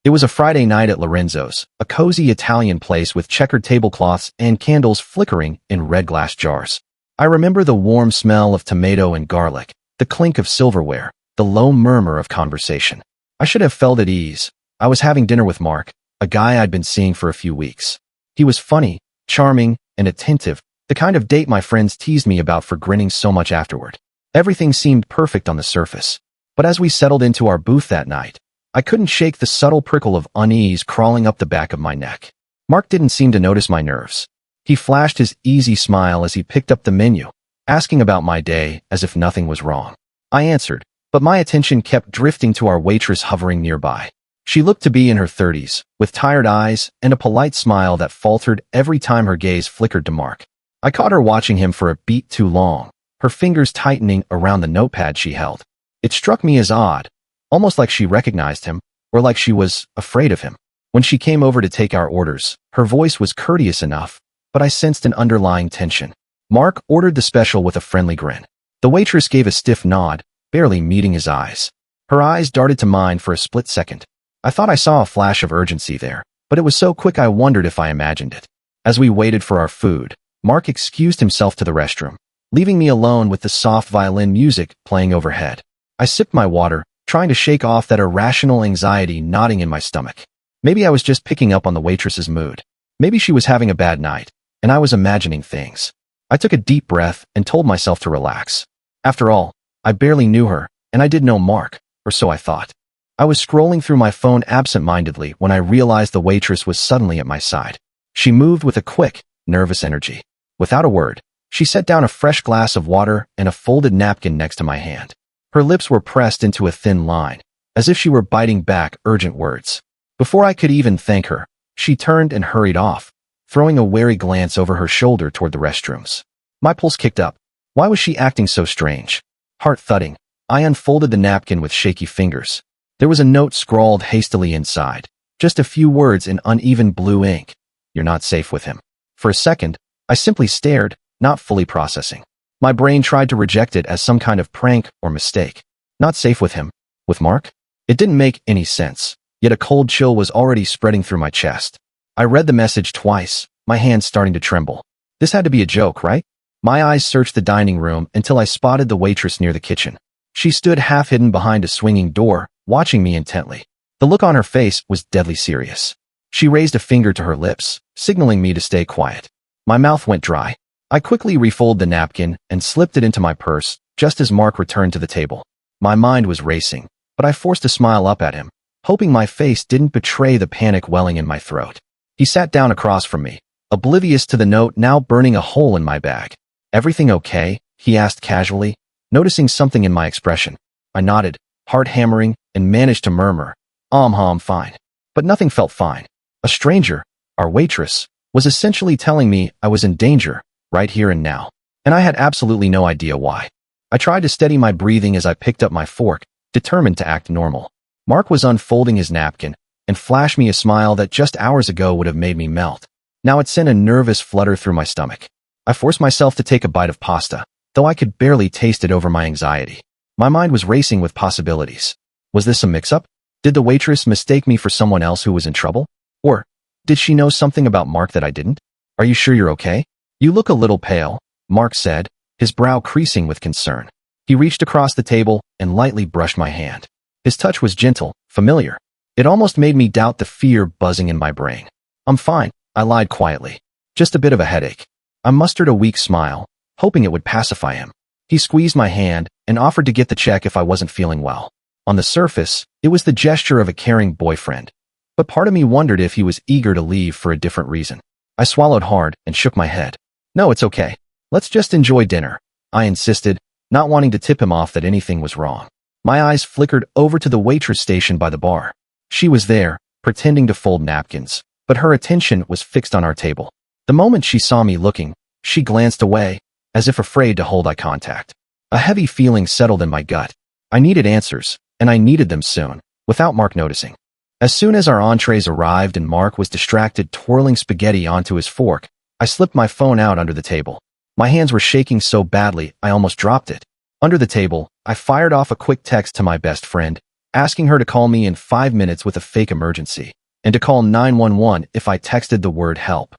It was a Friday night at Lorenzo's, a cozy Italian place with checkered tablecloths and candles flickering in red glass jars. I remember the warm smell of tomato and garlic, the clink of silverware, the low murmur of conversation. I should have felt at ease. I was having dinner with Mark, a guy I'd been seeing for a few weeks. He was funny, charming, and attentive, the kind of date my friends teased me about for grinning so much afterward. Everything seemed perfect on the surface. But as we settled into our booth that night, I couldn't shake the subtle prickle of unease crawling up the back of my neck. Mark didn't seem to notice my nerves. He flashed his easy smile as he picked up the menu, asking about my day as if nothing was wrong. I answered, but my attention kept drifting to our waitress hovering nearby. She looked to be in her 30s, with tired eyes and a polite smile that faltered every time her gaze flickered to Mark. I caught her watching him for a beat too long, her fingers tightening around the notepad she held. It struck me as odd, almost like she recognized him, or like she was afraid of him. When she came over to take our orders, her voice was courteous enough, but I sensed an underlying tension. Mark ordered the special with a friendly grin. The waitress gave a stiff nod, barely meeting his eyes. Her eyes darted to mine for a split second. I thought I saw a flash of urgency there, but it was so quick I wondered if I imagined it. As we waited for our food, Mark excused himself to the restroom, leaving me alone with the soft violin music playing overhead. I sipped my water, trying to shake off that irrational anxiety knotting in my stomach. Maybe I was just picking up on the waitress's mood. Maybe she was having a bad night, and I was imagining things. I took a deep breath and told myself to relax. After all, I barely knew her, and I did know Mark, or so I thought. I was scrolling through my phone absent-mindedly when I realized the waitress was suddenly at my side. She moved with a quick, nervous energy. Without a word, she set down a fresh glass of water and a folded napkin next to my hand. Her lips were pressed into a thin line, as if she were biting back urgent words. Before I could even thank her, she turned and hurried off, throwing a wary glance over her shoulder toward the restrooms. My pulse kicked up. Why was she acting so strange? Heart thudding, I unfolded the napkin with shaky fingers. There was a note scrawled hastily inside, just a few words in uneven blue ink. You're not safe with him. For a second, I simply stared, not fully processing. My brain tried to reject it as some kind of prank or mistake. Not safe with him? With Mark? It didn't make any sense, yet a cold chill was already spreading through my chest. I read the message twice, my hands starting to tremble. This had to be a joke, right? My eyes searched the dining room until I spotted the waitress near the kitchen. She stood half hidden behind a swinging door, watching me intently. The look on her face was deadly serious. She raised a finger to her lips, signaling me to stay quiet. My mouth went dry. I quickly refolded the napkin and slipped it into my purse, just as Mark returned to the table. My mind was racing, but I forced a smile up at him, hoping my face didn't betray the panic welling in my throat. He sat down across from me, oblivious to the note now burning a hole in my bag. Everything okay? He asked casually, noticing something in my expression. I nodded, heart hammering, and managed to murmur, I'm fine. But nothing felt fine. A stranger, our waitress, was essentially telling me I was in danger, right here and now. And I had absolutely no idea why. I tried to steady my breathing as I picked up my fork, determined to act normal. Mark was unfolding his napkin and flashed me a smile that just hours ago would have made me melt. Now it sent a nervous flutter through my stomach. I forced myself to take a bite of pasta, though I could barely taste it over my anxiety. My mind was racing with possibilities. Was this a mix-up? Did the waitress mistake me for someone else who was in trouble? Or did she know something about Mark that I didn't? Are you sure you're okay? You look a little pale, Mark said, his brow creasing with concern. He reached across the table and lightly brushed my hand. His touch was gentle, familiar. It almost made me doubt the fear buzzing in my brain. I'm fine, I lied quietly. Just a bit of a headache. I mustered a weak smile, hoping it would pacify him. He squeezed my hand and offered to get the check if I wasn't feeling well. On the surface, it was the gesture of a caring boyfriend, but part of me wondered if he was eager to leave for a different reason. I swallowed hard and shook my head. No, it's okay. Let's just enjoy dinner, I insisted, not wanting to tip him off that anything was wrong. My eyes flickered over to the waitress station by the bar. She was there, pretending to fold napkins, but her attention was fixed on our table. The moment she saw me looking, she glanced away, as if afraid to hold eye contact. A heavy feeling settled in my gut. I needed answers, and I needed them soon, without Mark noticing. As soon as our entrees arrived and Mark was distracted twirling spaghetti onto his fork, I slipped my phone out under the table. My hands were shaking so badly I almost dropped it. Under the table, I fired off a quick text to my best friend, asking her to call me in 5 minutes with a fake emergency, and to call 911 if I texted the word help.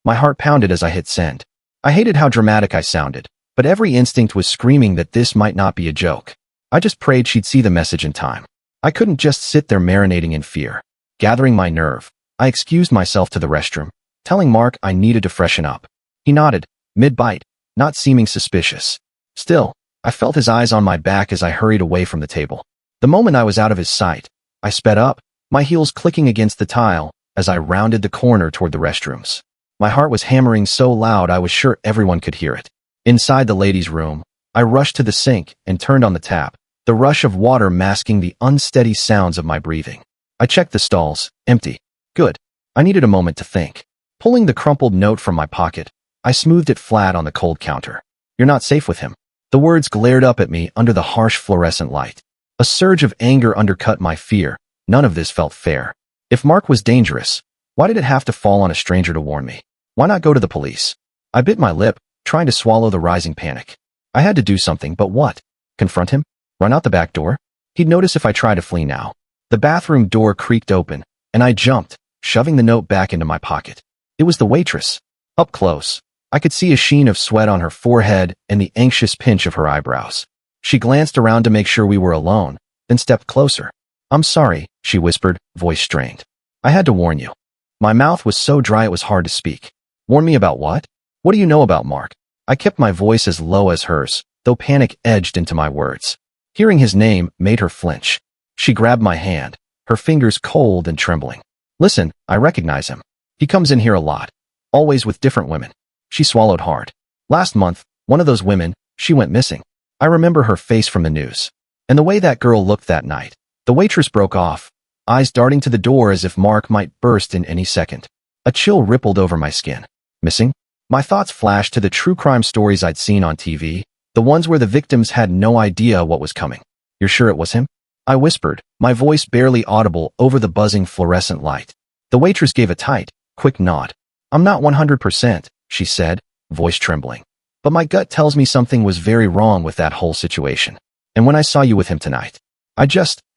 My heart pounded as I hit send. I hated how dramatic I sounded, but every instinct was screaming that this might not be a joke. I just prayed she'd see the message in time. I couldn't just sit there marinating in fear. Gathering my nerve, I excused myself to the restroom, telling Mark I needed to freshen up. He nodded, mid-bite, not seeming suspicious. Still, I felt his eyes on my back as I hurried away from the table. The moment I was out of his sight, I sped up, my heels clicking against the tile as I rounded the corner toward the restrooms. My heart was hammering so loud I was sure everyone could hear it. Inside the ladies' room, I rushed to the sink and turned on the tap, the rush of water masking the unsteady sounds of my breathing. I checked the stalls, empty. Good. I needed a moment to think. Pulling the crumpled note from my pocket, I smoothed it flat on the cold counter. You're not safe with him. The words glared up at me under the harsh fluorescent light. A surge of anger undercut my fear. None of this felt fair. If Mark was dangerous, why did it have to fall on a stranger to warn me? Why not go to the police? I bit my lip, trying to swallow the rising panic. I had to do something, but what? Confront him? Run out the back door? He'd notice if I tried to flee now. The bathroom door creaked open, and I jumped, shoving the note back into my pocket. It was the waitress. Up close, I could see a sheen of sweat on her forehead and the anxious pinch of her eyebrows. She glanced around to make sure we were alone, then stepped closer. I'm sorry, she whispered, voice strained. I had to warn you. My mouth was so dry it was hard to speak. Warn me about what? What do you know about Mark? I kept my voice as low as hers, though panic edged into my words. Hearing his name made her flinch. She grabbed my hand, her fingers cold and trembling. Listen, I recognize him. He comes in here a lot. Always with different women. She swallowed hard. Last month, one of those women, she went missing. I remember her face from the news. And the way that girl looked that night. The waitress broke off, eyes darting to the door as if Mark might burst in any second. A chill rippled over my skin. Missing? My thoughts flashed to the true crime stories I'd seen on TV, the ones where the victims had no idea what was coming. You're sure it was him? I whispered, my voice barely audible over the buzzing fluorescent light. The waitress gave a tight, quick nod. I'm not 100%, she said, voice trembling. But my gut tells me something was very wrong with that whole situation. And when I saw you with him tonight, I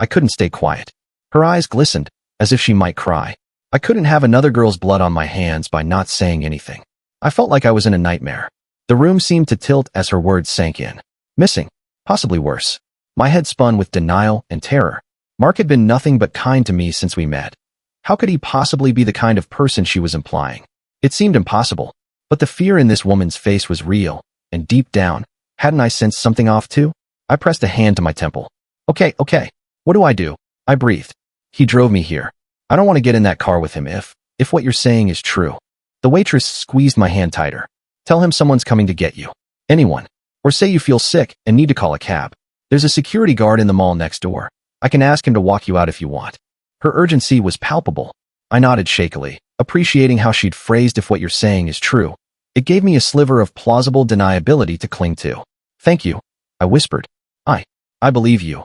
couldn't stay quiet. Her eyes glistened, as if she might cry. I couldn't have another girl's blood on my hands by not saying anything. I felt like I was in a nightmare. The room seemed to tilt as her words sank in. Missing. Possibly worse. My head spun with denial and terror. Mark had been nothing but kind to me since we met. How could he possibly be the kind of person she was implying? It seemed impossible. But the fear in this woman's face was real, and deep down, hadn't I sensed something off too? I pressed a hand to my temple. Okay. What do I do? I breathed. He drove me here. I don't want to get in that car with him if what you're saying is true. The waitress squeezed my hand tighter. Tell him someone's coming to get you. Anyone. Or say you feel sick and need to call a cab. There's a security guard in the mall next door. I can ask him to walk you out if you want. Her urgency was palpable. I nodded shakily, appreciating how she'd phrased if what you're saying is true. It gave me a sliver of plausible deniability to cling to. Thank you, I whispered. I believe you.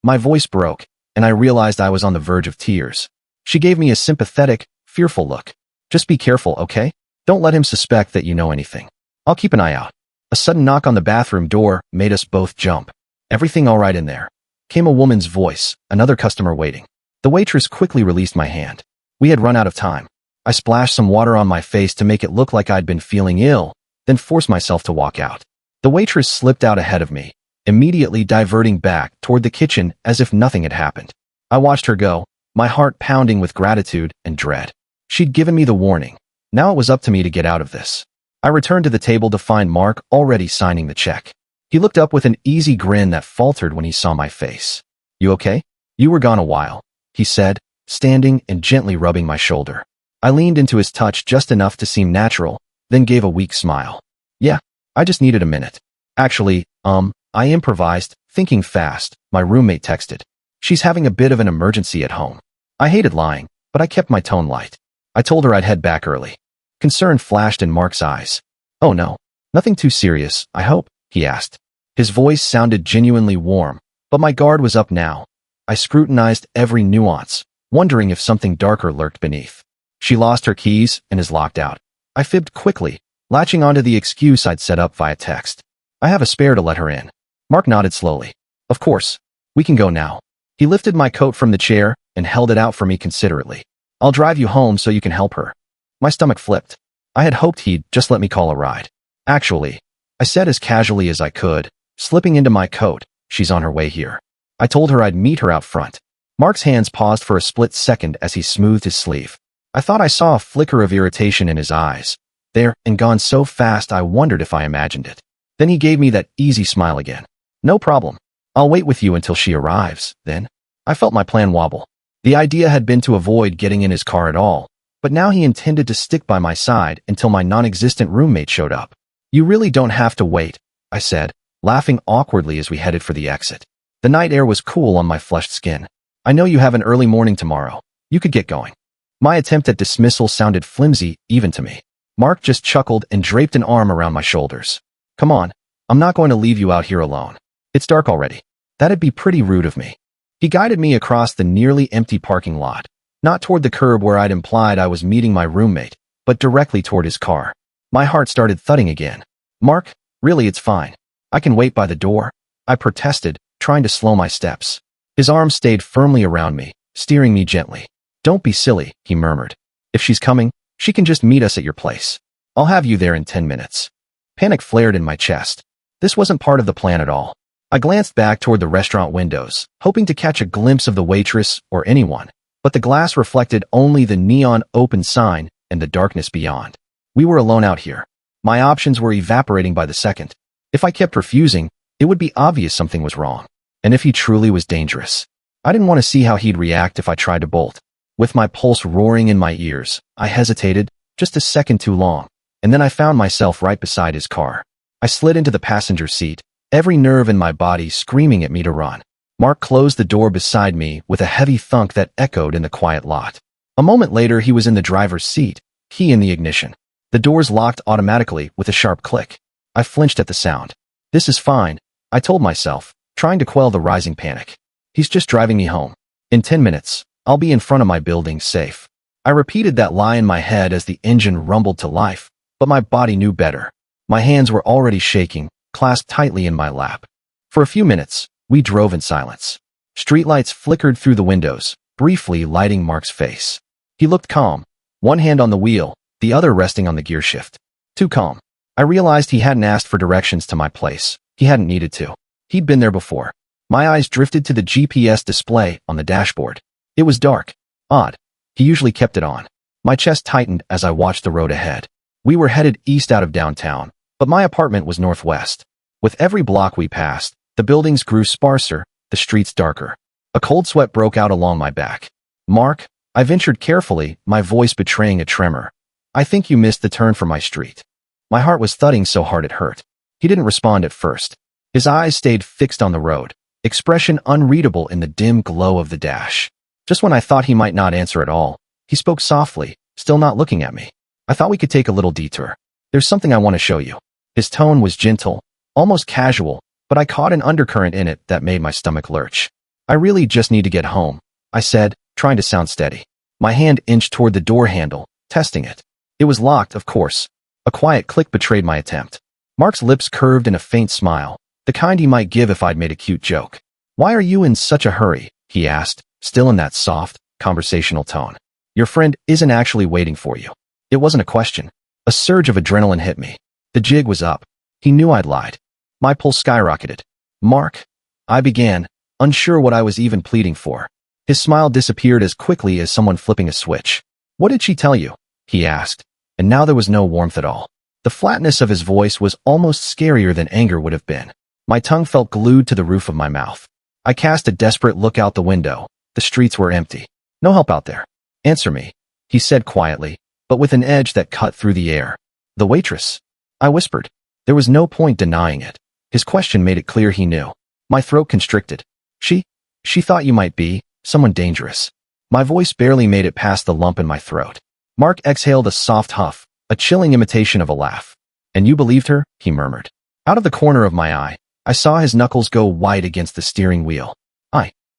My voice broke, and I realized I was on the verge of tears. She gave me a sympathetic, fearful look. Just be careful, okay? Don't let him suspect that you know anything. I'll keep an eye out. A sudden knock on the bathroom door made us both jump. Everything all right in there? Came a woman's voice, another customer waiting. The waitress quickly released my hand. We had run out of time. I splashed some water on my face to make it look like I'd been feeling ill, then forced myself to walk out. The waitress slipped out ahead of me, immediately diverting back toward the kitchen as if nothing had happened. I watched her go, my heart pounding with gratitude and dread. She'd given me the warning. Now it was up to me to get out of this. I returned to the table to find Mark already signing the check. He looked up with an easy grin that faltered when he saw my face. You okay? You were gone a while, he said, standing and gently rubbing my shoulder. I leaned into his touch just enough to seem natural, then gave a weak smile. Yeah, I just needed a minute. Actually, I improvised, thinking fast. My roommate texted. She's having a bit of an emergency at home. I hated lying, but I kept my tone light. I told her I'd head back early. Concern flashed in Mark's eyes. Oh no, nothing too serious, I hope, he asked. His voice sounded genuinely warm, but my guard was up now. I scrutinized every nuance, wondering if something darker lurked beneath. She lost her keys and is locked out. I fibbed quickly, latching onto the excuse I'd set up via text. I have a spare to let her in. Mark nodded slowly. Of course. We can go now. He lifted my coat from the chair and held it out for me considerately. I'll drive you home so you can help her. My stomach flipped. I had hoped he'd just let me call a ride. Actually, I said as casually as I could, slipping into my coat, she's on her way here. I told her I'd meet her out front. Mark's hands paused for a split second as he smoothed his sleeve. I thought I saw a flicker of irritation in his eyes. There, and gone so fast I wondered if I imagined it. Then he gave me that easy smile again. No problem. I'll wait with you until she arrives, then. I felt my plan wobble. The idea had been to avoid getting in his car at all, but now he intended to stick by my side until my non-existent roommate showed up. You really don't have to wait, I said, laughing awkwardly as we headed for the exit. The night air was cool on my flushed skin. I know you have an early morning tomorrow. You could get going. My attempt at dismissal sounded flimsy even to me. Mark just chuckled and draped an arm around my shoulders. Come on, I'm not going to leave you out here alone. It's dark already. That'd be pretty rude of me. He guided me across the nearly empty parking lot, not toward the curb where I'd implied I was meeting my roommate, but directly toward his car. My heart started thudding again. Mark, really it's fine. I can wait by the door, I protested, trying to slow my steps. His arm stayed firmly around me, steering me gently. Don't be silly, he murmured. If she's coming, she can just meet us at your place. I'll have you there in 10 minutes. Panic flared in my chest. This wasn't part of the plan at all. I glanced back toward the restaurant windows, hoping to catch a glimpse of the waitress or anyone, but the glass reflected only the neon open sign and the darkness beyond. We were alone out here. My options were evaporating by the second. If I kept refusing, it would be obvious something was wrong. And if he truly was dangerous, I didn't want to see how he'd react if I tried to bolt. With my pulse roaring in my ears, I hesitated, just a second too long, and then I found myself right beside his car. I slid into the passenger seat, every nerve in my body screaming at me to run. Mark closed the door beside me with a heavy thunk that echoed in the quiet lot. A moment later, he was in the driver's seat, key in the ignition. The doors locked automatically with a sharp click. I flinched at the sound. This is fine, I told myself, trying to quell the rising panic. He's just driving me home. In 10 minutes, I'll be in front of my building safe. I repeated that lie in my head as the engine rumbled to life, but my body knew better. My hands were already shaking, clasped tightly in my lap. For a few minutes, we drove in silence. Streetlights flickered through the windows, briefly lighting Mark's face. He looked calm, one hand on the wheel, the other resting on the gear shift. Too calm. I realized he hadn't asked for directions to my place. He hadn't needed to. He'd been there before. My eyes drifted to the GPS display on the dashboard. It was dark. Odd. He usually kept it on. My chest tightened as I watched the road ahead. We were headed east out of downtown, but my apartment was northwest. With every block we passed, the buildings grew sparser, the streets darker. A cold sweat broke out along my back. Mark, I ventured carefully, my voice betraying a tremor. I think you missed the turn for my street. My heart was thudding so hard it hurt. He didn't respond at first. His eyes stayed fixed on the road, expression unreadable in the dim glow of the dash. Just when I thought he might not answer at all, he spoke softly, still not looking at me. I thought we could take a little detour. There's something I want to show you. His tone was gentle, almost casual, but I caught an undercurrent in it that made my stomach lurch. I really just need to get home, I said, trying to sound steady. My hand inched toward the door handle, testing it. It was locked, of course. A quiet click betrayed my attempt. Mark's lips curved in a faint smile, the kind he might give if I'd made a cute joke. Why are you in such a hurry? He asked, still in that soft, conversational tone. Your friend isn't actually waiting for you. It wasn't a question. A surge of adrenaline hit me. The jig was up. He knew I'd lied. My pulse skyrocketed. Mark, I began, unsure what I was even pleading for. His smile disappeared as quickly as someone flipping a switch. What did she tell you? He asked, and now there was no warmth at all. The flatness of his voice was almost scarier than anger would have been. My tongue felt glued to the roof of my mouth. I cast a desperate look out the window. The streets were empty. No help out there. Answer me, he said quietly, but with an edge that cut through the air. The waitress? I whispered. There was no point denying it. His question made it clear he knew. My throat constricted. She thought you might be someone dangerous. My voice barely made it past the lump in my throat. Mark exhaled a soft huff, a chilling imitation of a laugh. And you believed her? He murmured. Out of the corner of my eye, I saw his knuckles go white against the steering wheel.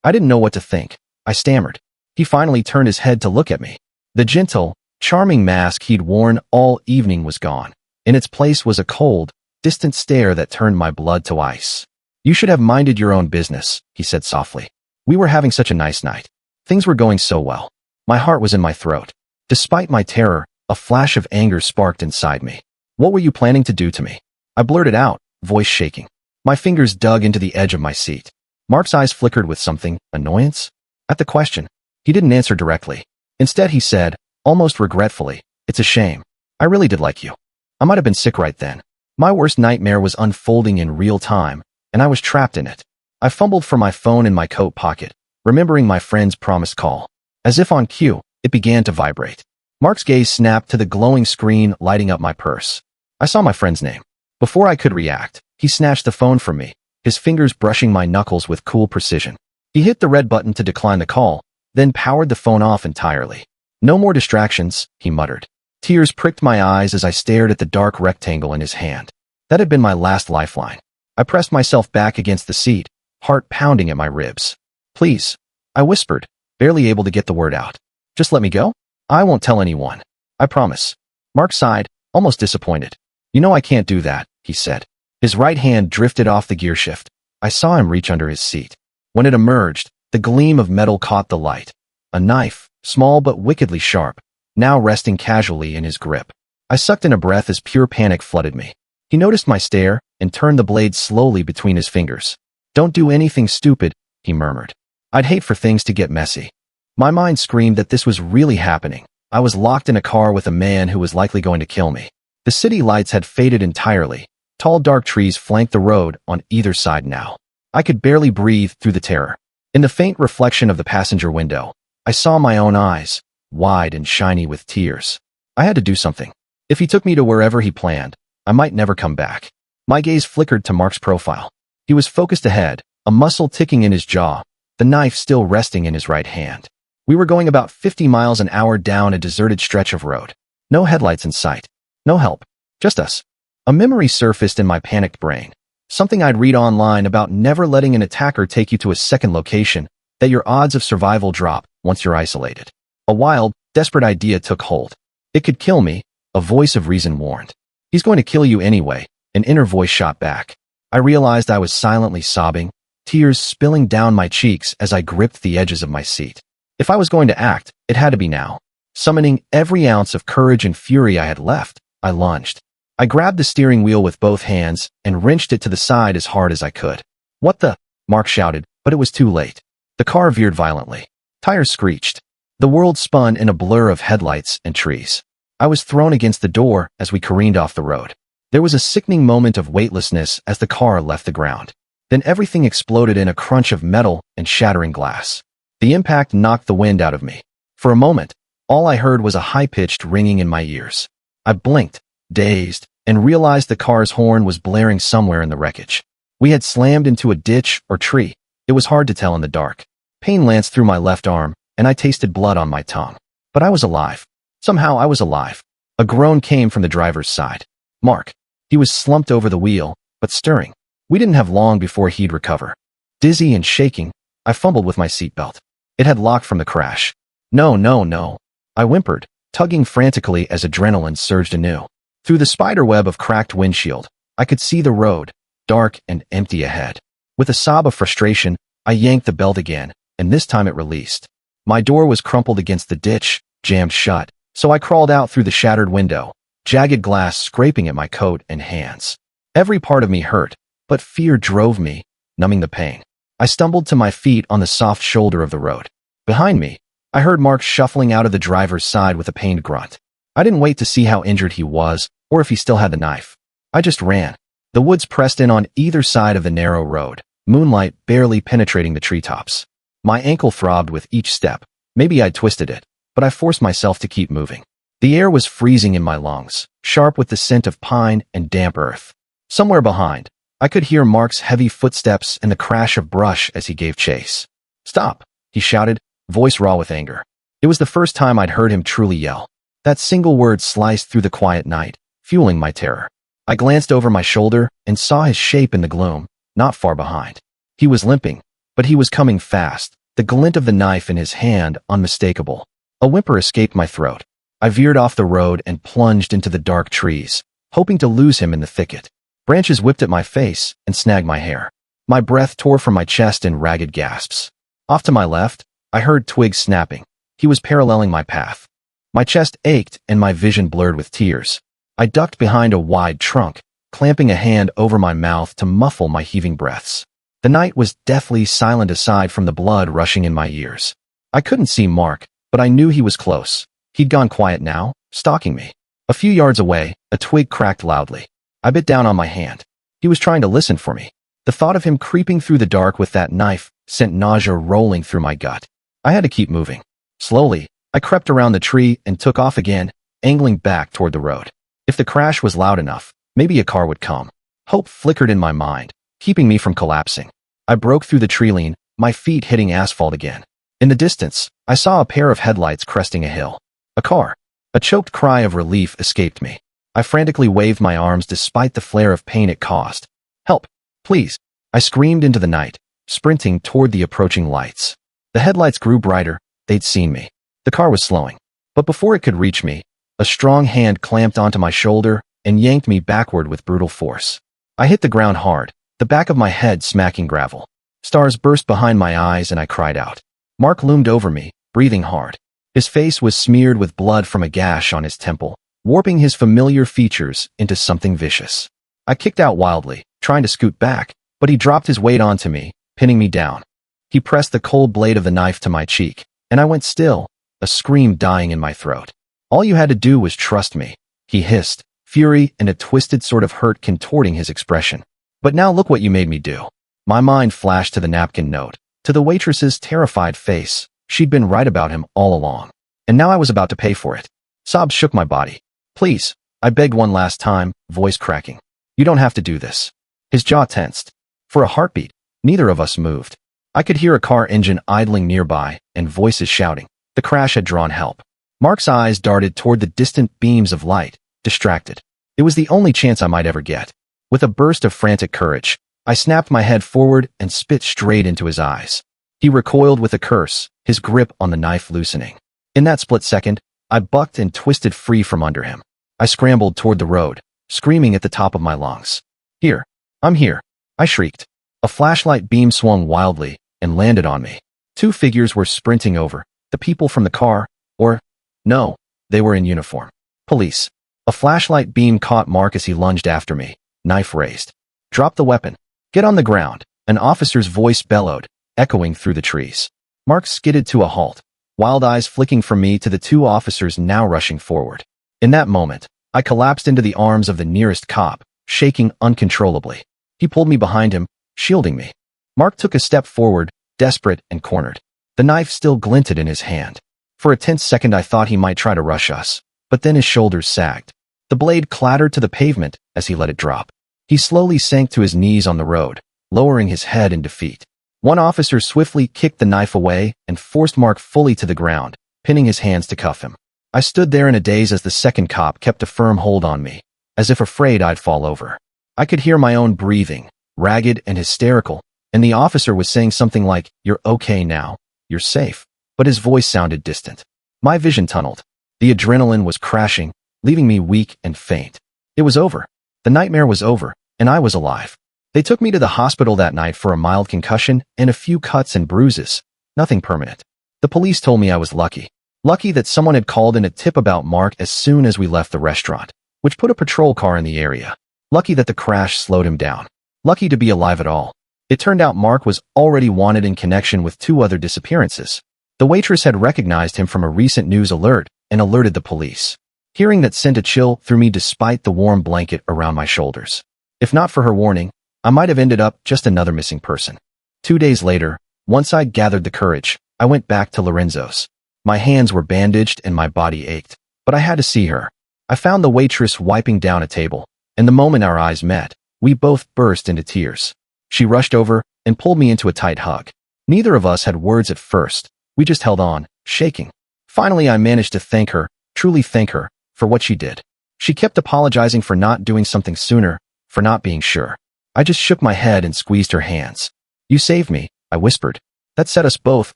I didn't know what to think. I stammered. He finally turned his head to look at me. The gentle, charming mask he'd worn all evening was gone. In its place was a cold, distant stare that turned my blood to ice. You should have minded your own business, he said softly. We were having such a nice night. Things were going so well. My heart was in my throat. Despite my terror, a flash of anger sparked inside me. What were you planning to do to me? I blurted out, voice shaking. My fingers dug into the edge of my seat. Mark's eyes flickered with something, annoyance? At the question. He didn't answer directly. Instead he said, almost regretfully, it's a shame. I really did like you. I might have been sick right then. My worst nightmare was unfolding in real time, and I was trapped in it. I fumbled for my phone in my coat pocket, remembering my friend's promised call. As if on cue, it began to vibrate. Mark's gaze snapped to the glowing screen lighting up my purse. I saw my friend's name. Before I could react, he snatched the phone from me, his fingers brushing my knuckles with cool precision. He hit the red button to decline the call, then powered the phone off entirely. No more distractions, he muttered. Tears pricked my eyes as I stared at the dark rectangle in his hand. That had been my last lifeline. I pressed myself back against the seat, heart pounding at my ribs. Please, I whispered, barely able to get the word out. Just let me go? I won't tell anyone. I promise. Mark sighed, almost disappointed. You know I can't do that, he said. His right hand drifted off the gear shift. I saw him reach under his seat. When it emerged, the gleam of metal caught the light. A knife, small but wickedly sharp, now resting casually in his grip. I sucked in a breath as pure panic flooded me. He noticed my stare and turned the blade slowly between his fingers. Don't do anything stupid, he murmured. I'd hate for things to get messy. My mind screamed that this was really happening. I was locked in a car with a man who was likely going to kill me. The city lights had faded entirely. Tall dark trees flanked the road on either side now. I could barely breathe through the terror. In the faint reflection of the passenger window, I saw my own eyes, wide and shiny with tears. I had to do something. If he took me to wherever he planned, I might never come back. My gaze flickered to Mark's profile. He was focused ahead, a muscle ticking in his jaw, the knife still resting in his right hand. We were going about 50 miles an hour down a deserted stretch of road. No headlights in sight. No help. Just us. A memory surfaced in my panicked brain. Something I'd read online about never letting an attacker take you to a second location, that your odds of survival drop once you're isolated. A wild, desperate idea took hold. It could kill me, a voice of reason warned. He's going to kill you anyway, an inner voice shot back. I realized I was silently sobbing, tears spilling down my cheeks as I gripped the edges of my seat. If I was going to act, it had to be now. Summoning every ounce of courage and fury I had left, I lunged. I grabbed the steering wheel with both hands and wrenched it to the side as hard as I could. What the? Mark shouted, but it was too late. The car veered violently. Tires screeched. The world spun in a blur of headlights and trees. I was thrown against the door as we careened off the road. There was a sickening moment of weightlessness as the car left the ground. Then everything exploded in a crunch of metal and shattering glass. The impact knocked the wind out of me. For a moment, all I heard was a high-pitched ringing in my ears. I blinked, dazed, and realized the car's horn was blaring somewhere in the wreckage. We had slammed into a ditch or tree. It was hard to tell in the dark. Pain lanced through my left arm, and I tasted blood on my tongue. But I was alive. Somehow I was alive. A groan came from the driver's side. Mark. He was slumped over the wheel, but stirring. We didn't have long before he'd recover. Dizzy and shaking, I fumbled with my seatbelt. It had locked from the crash. No, no, no. I whimpered, tugging frantically as adrenaline surged anew. Through the spiderweb of cracked windshield, I could see the road, dark and empty ahead. With a sob of frustration, I yanked the belt again, and this time it released. My door was crumpled against the ditch, jammed shut, so I crawled out through the shattered window, jagged glass scraping at my coat and hands. Every part of me hurt, but fear drove me, numbing the pain. I stumbled to my feet on the soft shoulder of the road. Behind me, I heard Mark shuffling out of the driver's side with a pained grunt. I didn't wait to see how injured he was, or if he still had the knife. I just ran. The woods pressed in on either side of the narrow road, moonlight barely penetrating the treetops. My ankle throbbed with each step. Maybe I'd twisted it, but I forced myself to keep moving. The air was freezing in my lungs, sharp with the scent of pine and damp earth. Somewhere behind, I could hear Mark's heavy footsteps and the crash of brush as he gave chase. Stop, he shouted, voice raw with anger. It was the first time I'd heard him truly yell. That single word sliced through the quiet night, fueling my terror. I glanced over my shoulder and saw his shape in the gloom, not far behind. He was limping, but he was coming fast, the glint of the knife in his hand unmistakable. A whimper escaped my throat. I veered off the road and plunged into the dark trees, hoping to lose him in the thicket. Branches whipped at my face and snagged my hair. My breath tore from my chest in ragged gasps. Off to my left, I heard twigs snapping. He was paralleling my path. My chest ached and my vision blurred with tears. I ducked behind a wide trunk, clamping a hand over my mouth to muffle my heaving breaths. The night was deathly silent aside from the blood rushing in my ears. I couldn't see Mark, but I knew he was close. He'd gone quiet now, stalking me. A few yards away, a twig cracked loudly. I bit down on my hand. He was trying to listen for me. The thought of him creeping through the dark with that knife sent nausea rolling through my gut. I had to keep moving. Slowly, I crept around the tree and took off again, angling back toward the road. If the crash was loud enough, maybe a car would come. Hope flickered in my mind, keeping me from collapsing. I broke through the tree line, my feet hitting asphalt again. In the distance, I saw a pair of headlights cresting a hill. A car. A choked cry of relief escaped me. I frantically waved my arms despite the flare of pain it caused. Help! Please! I screamed into the night, sprinting toward the approaching lights. The headlights grew brighter. They'd seen me. The car was slowing. But before it could reach me, a strong hand clamped onto my shoulder and yanked me backward with brutal force. I hit the ground hard, the back of my head smacking gravel. Stars burst behind my eyes and I cried out. Mark loomed over me, breathing hard. His face was smeared with blood from a gash on his temple, warping his familiar features into something vicious. I kicked out wildly, trying to scoot back, but he dropped his weight onto me, pinning me down. He pressed the cold blade of the knife to my cheek, and I went still, a scream dying in my throat. All you had to do was trust me, he hissed, fury and a twisted sort of hurt contorting his expression. But now look what you made me do. My mind flashed to the napkin note, to the waitress's terrified face. She'd been right about him all along. And now I was about to pay for it. Sobs shook my body. Please, I begged one last time, voice cracking. You don't have to do this. His jaw tensed. For a heartbeat, neither of us moved. I could hear a car engine idling nearby and voices shouting. The crash had drawn help. Mark's eyes darted toward the distant beams of light, distracted. It was the only chance I might ever get. With a burst of frantic courage, I snapped my head forward and spit straight into his eyes. He recoiled with a curse, his grip on the knife loosening. In that split second, I bucked and twisted free from under him. I scrambled toward the road, screaming at the top of my lungs. Here. I'm here. I shrieked. A flashlight beam swung wildly and landed on me. Two figures were sprinting over, the people from the car, or, no, they were in uniform. Police. A flashlight beam caught Mark as he lunged after me, knife raised. Drop the weapon. Get on the ground, an officer's voice bellowed, echoing through the trees. Mark skidded to a halt, wild eyes flicking from me to the two officers now rushing forward. In that moment, I collapsed into the arms of the nearest cop, shaking uncontrollably. He pulled me behind him, shielding me. Mark took a step forward, desperate and cornered. The knife still glinted in his hand. For a tense second I thought he might try to rush us, but then his shoulders sagged. The blade clattered to the pavement as he let it drop. He slowly sank to his knees on the road, lowering his head in defeat. One officer swiftly kicked the knife away and forced Mark fully to the ground, pinning his hands to cuff him. I stood there in a daze as the second cop kept a firm hold on me, as if afraid I'd fall over. I could hear my own breathing, ragged and hysterical, and the officer was saying something like, "You're okay now, you're safe," but his voice sounded distant. My vision tunneled. The adrenaline was crashing, leaving me weak and faint. It was over. The nightmare was over, and I was alive. They took me to the hospital that night for a mild concussion and a few cuts and bruises, nothing permanent. The police told me I was lucky. Lucky that someone had called in a tip about Mark as soon as we left the restaurant, which put a patrol car in the area. Lucky that the crash slowed him down. Lucky to be alive at all. It turned out Mark was already wanted in connection with two other disappearances. The waitress had recognized him from a recent news alert and alerted the police. Hearing that sent a chill through me despite the warm blanket around my shoulders. If not for her warning, I might have ended up just another missing person. 2 days later, once I'd gathered the courage, I went back to Lorenzo's. My hands were bandaged and my body ached, but I had to see her. I found the waitress wiping down a table, and the moment our eyes met, we both burst into tears. She rushed over and pulled me into a tight hug. Neither of us had words at first. We just held on, shaking. Finally, I managed to thank her, truly thank her, for what she did. She kept apologizing for not doing something sooner, for not being sure. I just shook my head and squeezed her hands. You saved me, I whispered. That set us both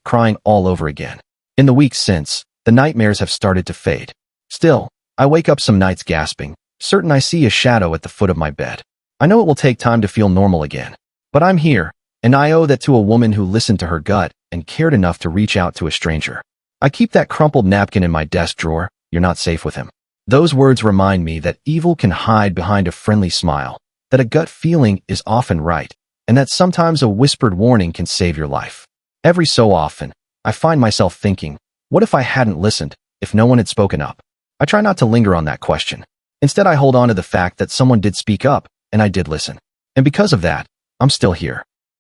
crying all over again. In the weeks since, the nightmares have started to fade. Still, I wake up some nights gasping, certain I see a shadow at the foot of my bed. I know it will take time to feel normal again. But I'm here, and I owe that to a woman who listened to her gut and cared enough to reach out to a stranger. I keep that crumpled napkin in my desk drawer. You're not safe with him. Those words remind me that evil can hide behind a friendly smile, that a gut feeling is often right, and that sometimes a whispered warning can save your life. Every so often, I find myself thinking, what if I hadn't listened, if no one had spoken up? I try not to linger on that question. Instead, I hold on to the fact that someone did speak up, and I did listen. And because of that, I'm still here.